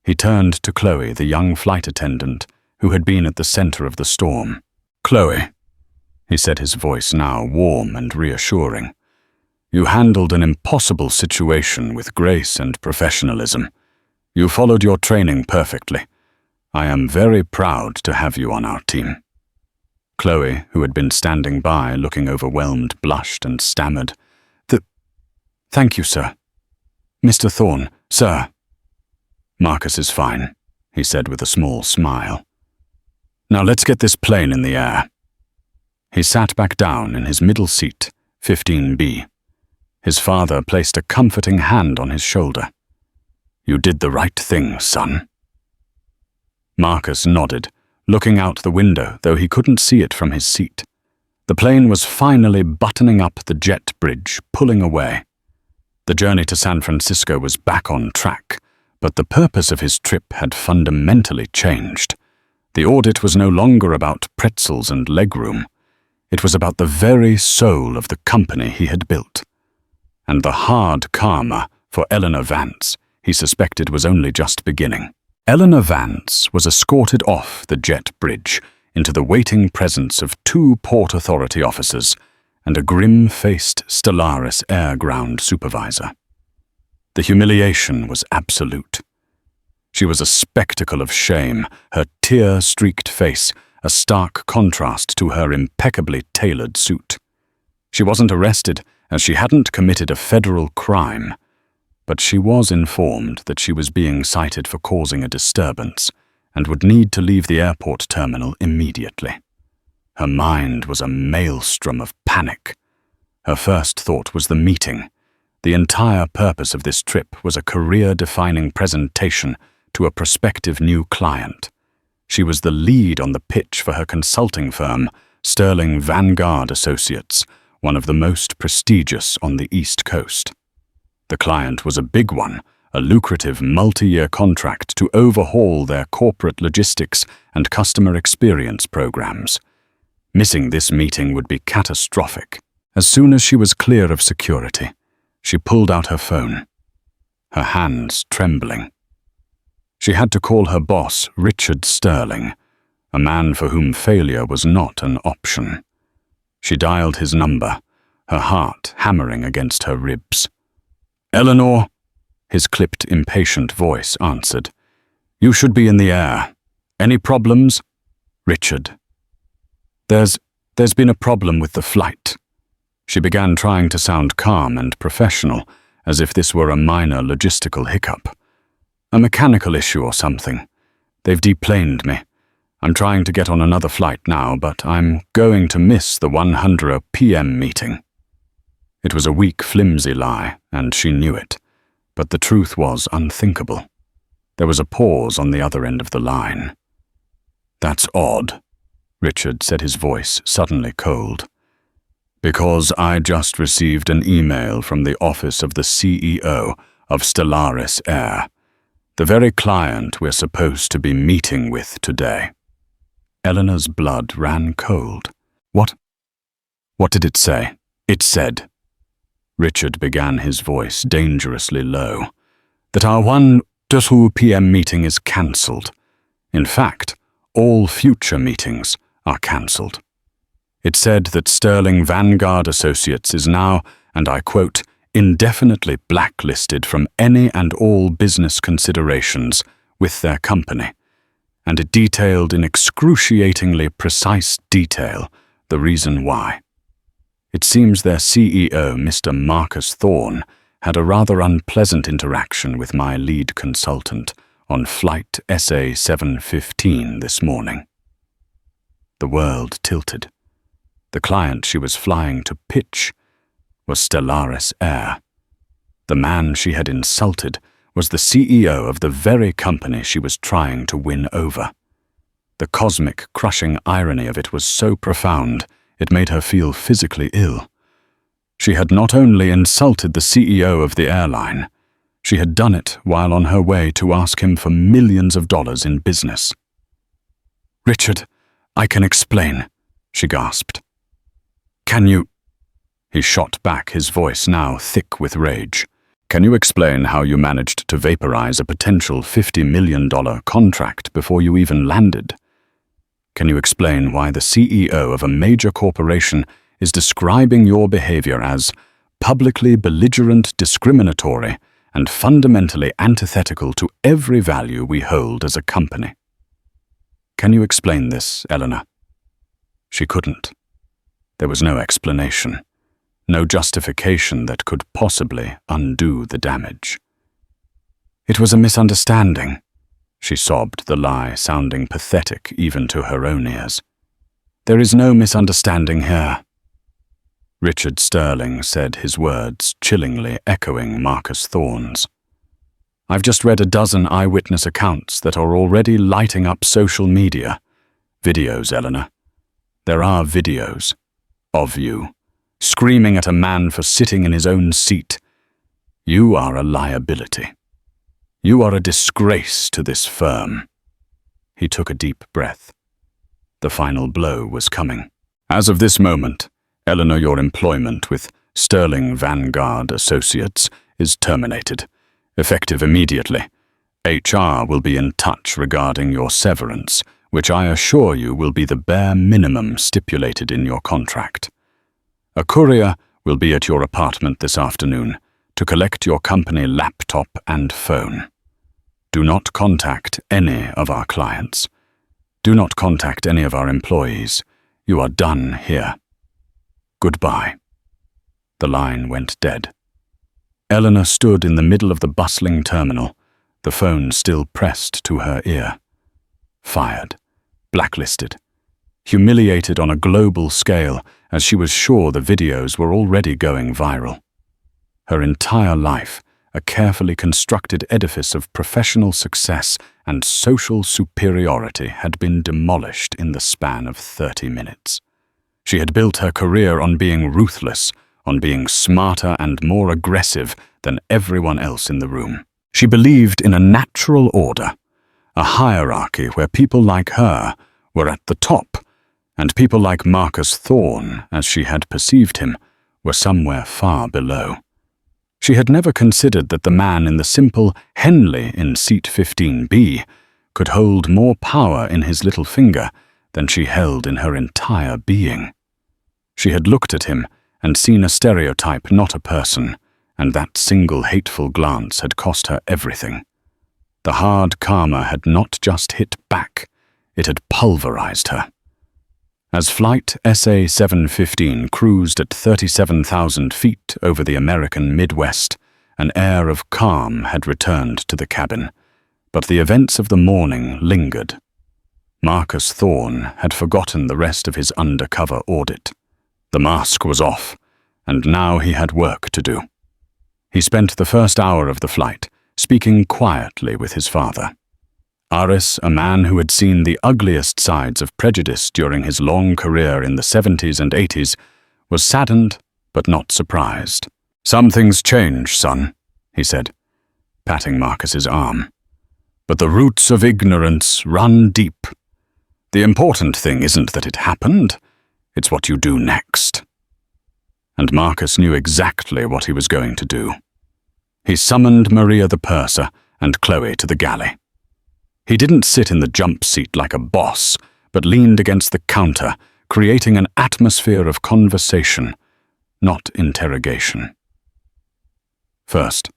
He turned to Chloe, the young flight attendant who had been at the center of the storm. "Chloe," he said, his voice now warm and reassuring, "you handled an impossible situation with grace and professionalism. You followed your training perfectly. I am very proud to have you on our team." Chloe, who had been standing by looking overwhelmed, blushed and stammered, "Thank you, sir. Mr. Thorne, sir." "Marcus is fine," he said with a small smile. "Now let's get this plane in the air." He sat back down in his middle seat, 15B. His father placed a comforting hand on his shoulder. "You did the right thing, son." Marcus nodded, looking out the window, though he couldn't see it from his seat. The plane was finally buttoning up the jet bridge, pulling away. The journey to San Francisco was back on track, but the purpose of his trip had fundamentally changed. The audit was no longer about pretzels and legroom. It was about the very soul of the company he had built. And the hard karma for Eleanor Vance, he suspected, was only just beginning. Eleanor Vance was escorted off the jet bridge into the waiting presence of 2 Port Authority officers and a grim-faced Stellaris air-ground supervisor. The humiliation was absolute. She was a spectacle of shame, her tear-streaked face a stark contrast to her impeccably tailored suit. She wasn't arrested, as she hadn't committed a federal crime, but she was informed that she was being cited for causing a disturbance and would need to leave the airport terminal immediately. Her mind was a maelstrom of panic. Her first thought was the meeting. The entire purpose of this trip was a career-defining presentation to a prospective new client. She was the lead on the pitch for her consulting firm, Sterling Vanguard Associates, one of the most prestigious on the East Coast. The client was a big one, a lucrative multi-year contract to overhaul their corporate logistics and customer experience programs. Missing this meeting would be catastrophic. As soon as she was clear of security, she pulled out her phone, her hands trembling. She had to call her boss, Richard Sterling, a man for whom failure was not an option. She dialed his number, her heart hammering against her ribs. "Eleanor," his clipped, impatient voice answered. "You should be in the air. Any problems?" "Richard." There's been a problem with the flight." She began trying to sound calm and professional, as if this were a minor logistical hiccup. "A mechanical issue or something. They've deplaned me. I'm trying to get on another flight now, but I'm going to miss the 1:00 p.m. meeting." It was a weak, flimsy lie, and she knew it, but the truth was unthinkable. There was a pause on the other end of the line. "That's odd," Richard said, his voice suddenly cold. "Because I just received an email from the office of the CEO of Stellaris Air, the very client we're supposed to be meeting with today." Eleanor's blood ran cold. What did it say?" "It said," Richard began, his voice dangerously low, "that our 1:00 p.m. meeting is cancelled. In fact, all future meetings are cancelled. It said that Sterling Vanguard Associates is now, and I quote, indefinitely blacklisted from any and all business considerations with their company, and it detailed in excruciatingly precise detail the reason why. It seems their CEO, Mr. Marcus Thorne, had a rather unpleasant interaction with my lead consultant on flight SA 715 this morning." The world tilted. The client she was flying to pitch was Stellaris Air. The man she had insulted was the CEO of the very company she was trying to win over. The cosmic, crushing irony of it was so profound, it made her feel physically ill. She had not only insulted the CEO of the airline, she had done it while on her way to ask him for millions of dollars in business. "Richard, I can explain," she gasped. "Can you—" He shot back, his voice now thick with rage. "Can you explain how you managed to vaporize a potential $50 million contract before you even landed? Can you explain why the CEO of a major corporation is describing your behavior as publicly belligerent, discriminatory, and fundamentally antithetical to every value we hold as a company? Can you explain this, Eleanor?" She couldn't. There was no explanation, no justification that could possibly undo the damage. "It was a misunderstanding," she sobbed, the lie sounding pathetic even to her own ears. "There is no misunderstanding here." Richard Sterling said, his words chillingly echoing Marcus Thorne's. "I've just read a dozen eyewitness accounts that are already lighting up social media. Videos, Eleanor. There are videos of you, screaming at a man for sitting in his own seat. You are a liability. You are a disgrace to this firm." He took a deep breath. The final blow was coming. "As of this moment, Eleanor, your employment with Sterling Vanguard Associates is terminated, effective immediately. HR will be in touch regarding your severance, which I assure you will be the bare minimum stipulated in your contract. A courier will be at your apartment this afternoon to collect your company laptop and phone. Do not contact any of our clients. Do not contact any of our employees. You are done here. Goodbye." The line went dead. Eleanor stood in the middle of the bustling terminal, the phone still pressed to her ear. Fired, blacklisted, humiliated on a global scale, as she was sure the videos were already going viral. Her entire life, a carefully constructed edifice of professional success and social superiority, had been demolished in the span of 30 minutes. She had built her career on being ruthless, on being smarter and more aggressive than everyone else in the room. She believed in a natural order, a hierarchy where people like her were at the top, and people like Marcus Thorne, as she had perceived him, were somewhere far below. She had never considered that the man in the simple Henley in seat 15B could hold more power in his little finger than she held in her entire being. She had looked at him and seen a stereotype, not a person, and that single hateful glance had cost her everything. The hard karma had not just hit back, it had pulverized her. As Flight SA-715 cruised at 37,000 feet over the American Midwest, an air of calm had returned to the cabin, but the events of the morning lingered. Marcus Thorne had forgotten the rest of his undercover audit. The mask was off, and now he had work to do. He spent the first hour of the flight speaking quietly with his father. Aris, a man who had seen the ugliest sides of prejudice during his long career in the 70s and 80s, was saddened but not surprised. "Some things change, son," he said, patting Marcus's arm. "But the roots of ignorance run deep. The important thing isn't that it happened, it's what you do next." And Marcus knew exactly what he was going to do. He summoned Maria the purser and Chloe to the galley. He didn't sit in the jump seat like a boss, but leaned against the counter, creating an atmosphere of conversation, not interrogation. "First,"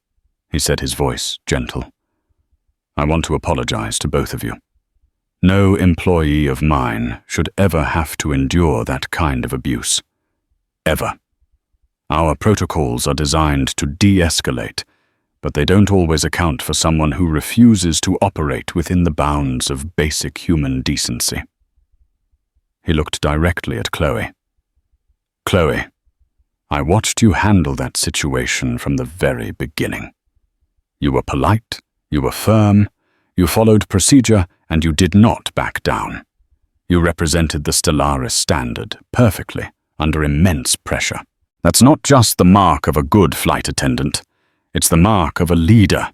he said, his voice gentle, "I want to apologize to both of you. No employee of mine should ever have to endure that kind of abuse. Ever. Our protocols are designed to de-escalate, but they don't always account for someone who refuses to operate within the bounds of basic human decency." He looked directly at Chloe. "Chloe, I watched you handle that situation from the very beginning. You were polite, you were firm, you followed procedure, and you did not back down. You represented the Stellaris standard perfectly, under immense pressure. That's not just the mark of a good flight attendant. It's the mark of a leader."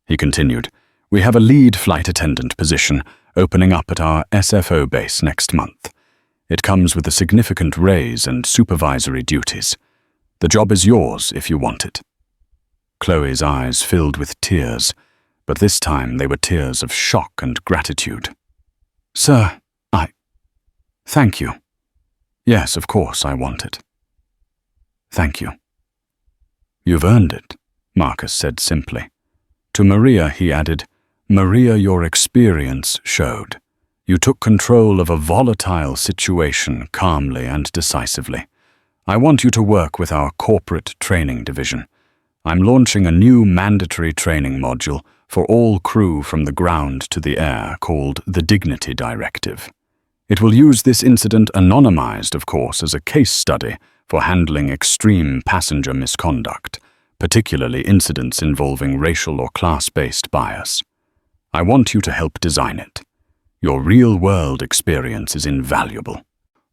He continued, "We have a lead flight attendant position opening up at our SFO base next month. It comes with a significant raise and supervisory duties. The job is yours if you want it." Chloe's eyes filled with tears, but this time they were tears of shock and gratitude. "Sir, thank you. Yes, of course I want it. Thank you." "You've earned it," Marcus said simply. To Maria he added, "Maria, your experience showed. You took control of a volatile situation calmly and decisively. I want you to work with our corporate training division. I'm launching a new mandatory training module for all crew from the ground to the air called the Dignity Directive. It will use this incident anonymized, of course, as a case study for handling extreme passenger misconduct, particularly incidents involving racial or class-based bias. I want you to help design it. Your real-world experience is invaluable."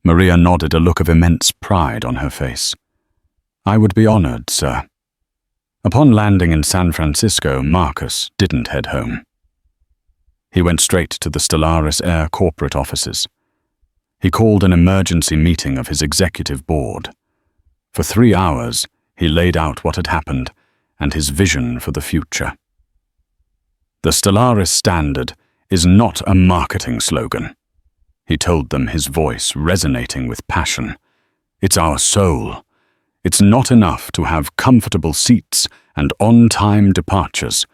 Maria nodded, a look of immense pride on her face. "I would be honored, sir." Upon landing in San Francisco, Marcus didn't head home. He went straight to the Stellaris Air corporate offices. He called an emergency meeting of his executive board. For 3 hours, he laid out what had happened and his vision for the future. "The Stellaris Standard is not a marketing slogan," he told them, his voice resonating with passion. "It's our soul. It's not enough to have comfortable seats and on-time departures.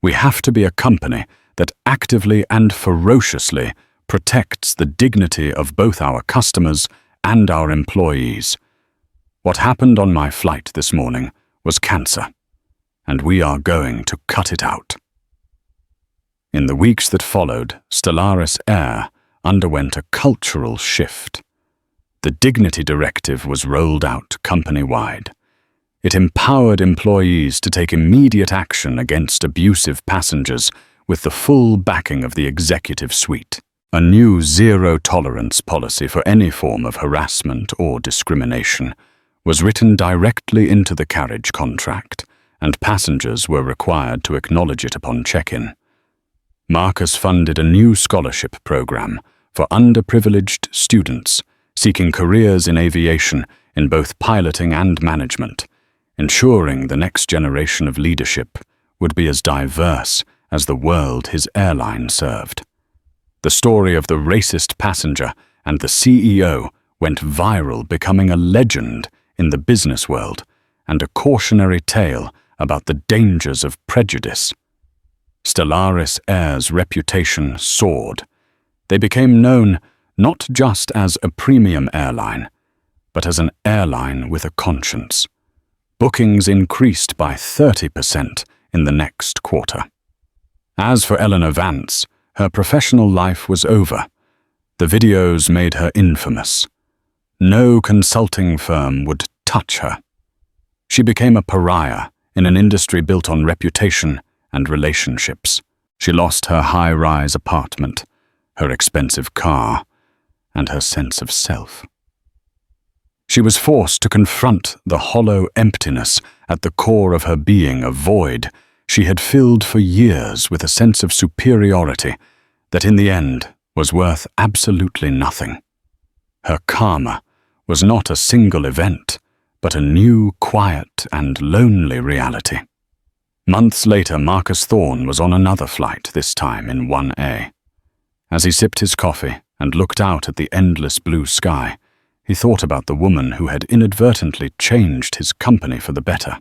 We have to be a company that actively and ferociously protects the dignity of both our customers and our employees. What happened on my flight this morning was cancer, and we are going to cut it out." In the weeks that followed, Stellaris Air underwent a cultural shift. The Dignity Directive was rolled out company-wide. It empowered employees to take immediate action against abusive passengers with the full backing of the executive suite. A new zero-tolerance policy for any form of harassment or discrimination was written directly into the carriage contract, and passengers were required to acknowledge it upon check-in. Marcus funded a new scholarship program for underprivileged students seeking careers in aviation in both piloting and management, ensuring the next generation of leadership would be as diverse as the world his airline served. The story of the racist passenger and the CEO went viral, becoming a legend in the business world and a cautionary tale about the dangers of prejudice. Stellaris Air's reputation soared. They became known not just as a premium airline, but as an airline with a conscience. Bookings increased by 30% in the next quarter. As for Eleanor Vance, her professional life was over. The videos made her infamous. No consulting firm would touch her. She became a pariah in an industry built on reputation and relationships. She lost her high-rise apartment, her expensive car, and her sense of self. She was forced to confront the hollow emptiness at the core of her being, a void she had filled for years with a sense of superiority that in the end was worth absolutely nothing. Her karma was not a single event, but a new, quiet, and lonely reality. Months later, Marcus Thorne was on another flight, this time in 1A. As he sipped his coffee and looked out at the endless blue sky, he thought about the woman who had inadvertently changed his company for the better.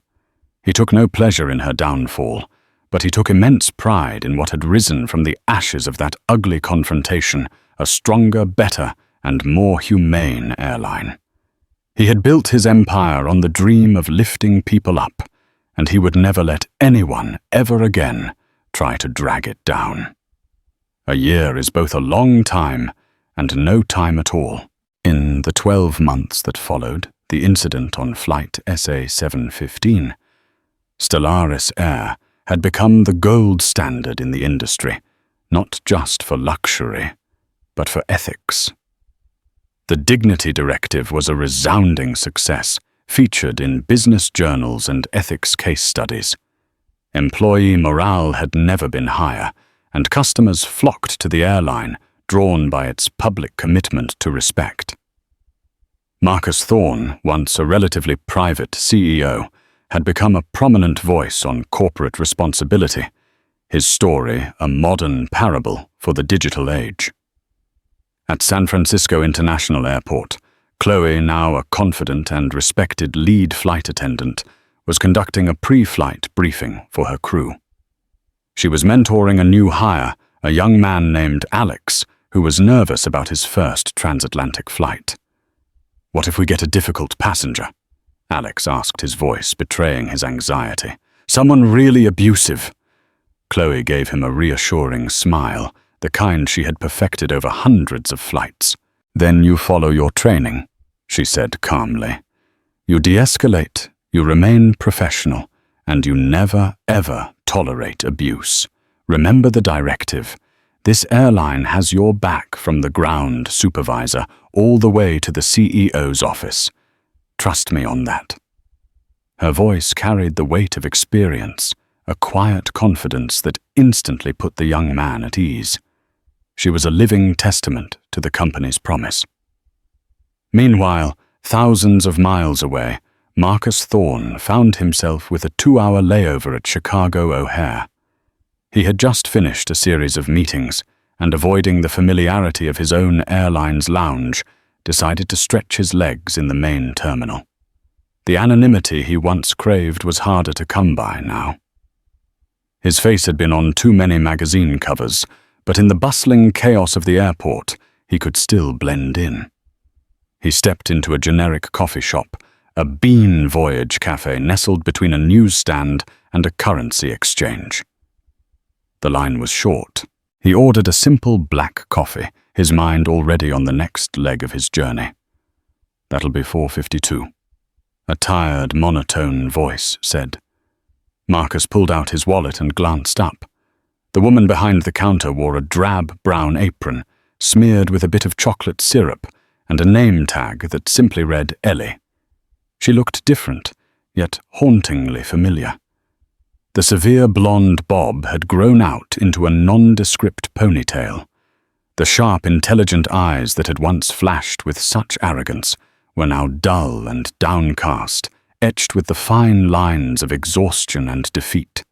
He took no pleasure in her downfall, but he took immense pride in what had risen from the ashes of that ugly confrontation, a stronger, better, and more humane airline. He had built his empire on the dream of lifting people up, and he would never let anyone ever again try to drag it down. A year is both a long time and no time at all. In the 12 months that followed the incident on flight SA-715, Stellaris Air had become the gold standard in the industry, not just for luxury, but for ethics. The Dignity Directive was a resounding success, featured in business journals and ethics case studies. Employee morale had never been higher, and customers flocked to the airline, drawn by its public commitment to respect. Marcus Thorne, once a relatively private CEO, had become a prominent voice on corporate responsibility, his story a modern parable for the digital age. At San Francisco International Airport, Chloe, now a confident and respected lead flight attendant, was conducting a pre-flight briefing for her crew. She was mentoring a new hire, a young man named Alex, who was nervous about his first transatlantic flight. "What if we get a difficult passenger?" Alex asked, his voice betraying his anxiety. "Someone really abusive." Chloe gave him a reassuring smile, the kind she had perfected over hundreds of flights. "Then you follow your training," she said calmly. "You de-escalate, you remain professional, and you never, ever tolerate abuse. Remember the directive. This airline has your back from the ground supervisor all the way to the CEO's office. Trust me on that." Her voice carried the weight of experience, a quiet confidence that instantly put the young man at ease. She was a living testament to the company's promise. Meanwhile, thousands of miles away, Marcus Thorne found himself with a 2-hour layover at Chicago O'Hare. He had just finished a series of meetings, and avoiding the familiarity of his own airline's lounge, decided to stretch his legs in the main terminal. The anonymity he once craved was harder to come by now. His face had been on too many magazine covers, but in the bustling chaos of the airport, he could still blend in. He stepped into a generic coffee shop, a bean voyage cafe nestled between a newsstand and a currency exchange. The line was short. He ordered a simple black coffee, his mind already on the next leg of his journey. "That'll be $4.52. A tired, monotone voice said. Marcus pulled out his wallet and glanced up. The woman behind the counter wore a drab brown apron, smeared with a bit of chocolate syrup, and a name tag that simply read Ellie. She looked different, yet hauntingly familiar. The severe blonde bob had grown out into a nondescript ponytail. The sharp, intelligent eyes that had once flashed with such arrogance were now dull and downcast, etched with the fine lines of exhaustion and defeat.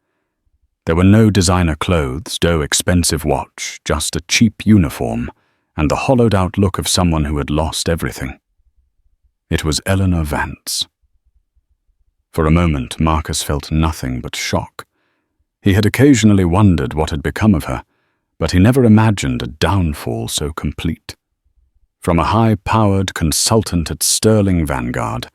There were no designer clothes, no expensive watch, just a cheap uniform, and the hollowed-out look of someone who had lost everything. It was Eleanor Vance. For a moment, Marcus felt nothing but shock. He had occasionally wondered what had become of her, but he never imagined a downfall so complete. From a high-powered consultant at Sterling Vanguard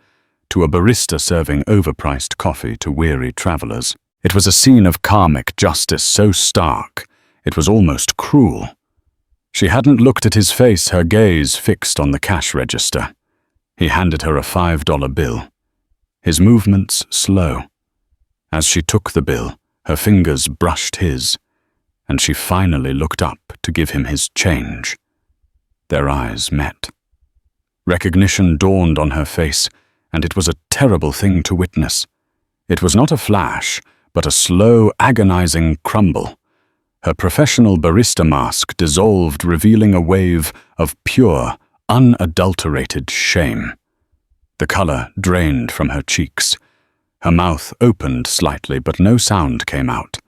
to a barista serving overpriced coffee to weary travelers, it was a scene of karmic justice so stark, it was almost cruel. She hadn't looked at his face, her gaze fixed on the cash register. He handed her a $5 bill. His movements slow. As she took the bill, her fingers brushed his, and she finally looked up to give him his change. Their eyes met. Recognition dawned on her face, and it was a terrible thing to witness. It was not a flash, but a slow, agonizing crumble. Her professional barista mask dissolved, revealing a wave of pure, unadulterated shame. The color drained from her cheeks. Her mouth opened slightly, but no sound came out.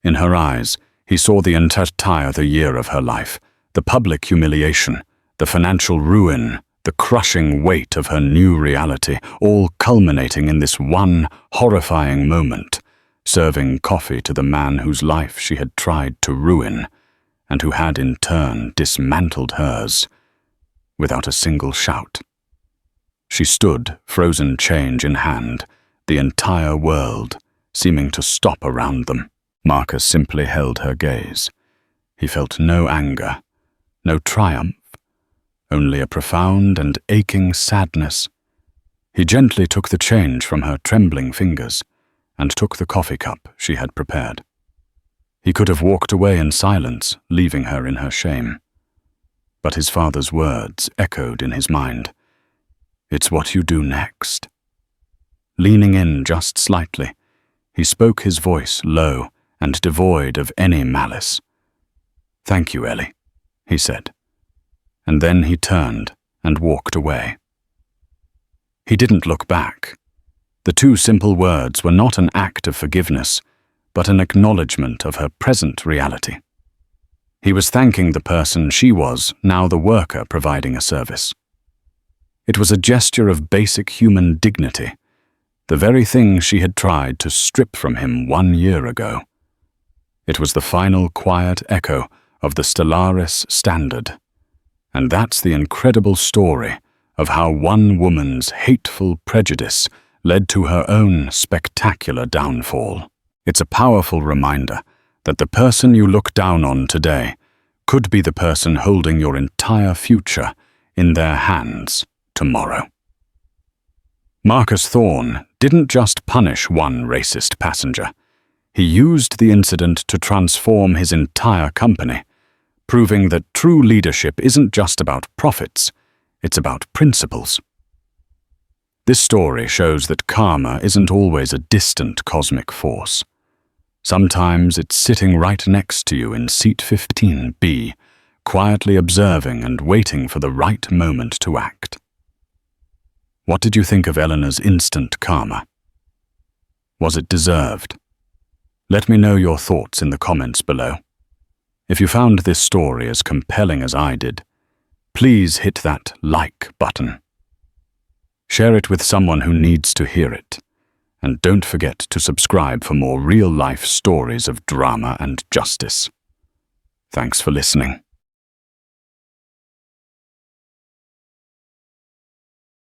In her eyes, he saw the entire year of her life, the public humiliation, the financial ruin, the crushing weight of her new reality, all culminating in this one horrifying moment, serving coffee to the man whose life she had tried to ruin, and who had in turn dismantled hers, without a single shout. She stood, frozen change in hand, the entire world seeming to stop around them. Marcus simply held her gaze. He felt no anger, no triumph, only a profound and aching sadness. He gently took the change from her trembling fingers and took the coffee cup she had prepared. He could have walked away in silence, leaving her in her shame. But his father's words echoed in his mind. "It's what you do next." Leaning in just slightly, he spoke, his voice low and devoid of any malice. "Thank you, Ellie," he said. And then he turned and walked away. He didn't look back. The two simple words were not an act of forgiveness, but an acknowledgement of her present reality. He was thanking the person she was, now the worker providing a service. It was a gesture of basic human dignity, the very thing she had tried to strip from him 1 year ago. It was the final quiet echo of the Stellaris standard. And that's the incredible story of how one woman's hateful prejudice led to her own spectacular downfall. It's a powerful reminder that the person you look down on today could be the person holding your entire future in their hands tomorrow. Marcus Thorne didn't just punish one racist passenger. He used the incident to transform his entire company, proving that true leadership isn't just about profits, it's about principles. This story shows that karma isn't always a distant cosmic force. Sometimes it's sitting right next to you in seat 15B, quietly observing and waiting for the right moment to act. What did you think of Eleanor's instant karma? Was it deserved? Let me know your thoughts in the comments below. If you found this story as compelling as I did, please hit that like button. Share it with someone who needs to hear it. And don't forget to subscribe for more real-life stories of drama and justice. Thanks for listening.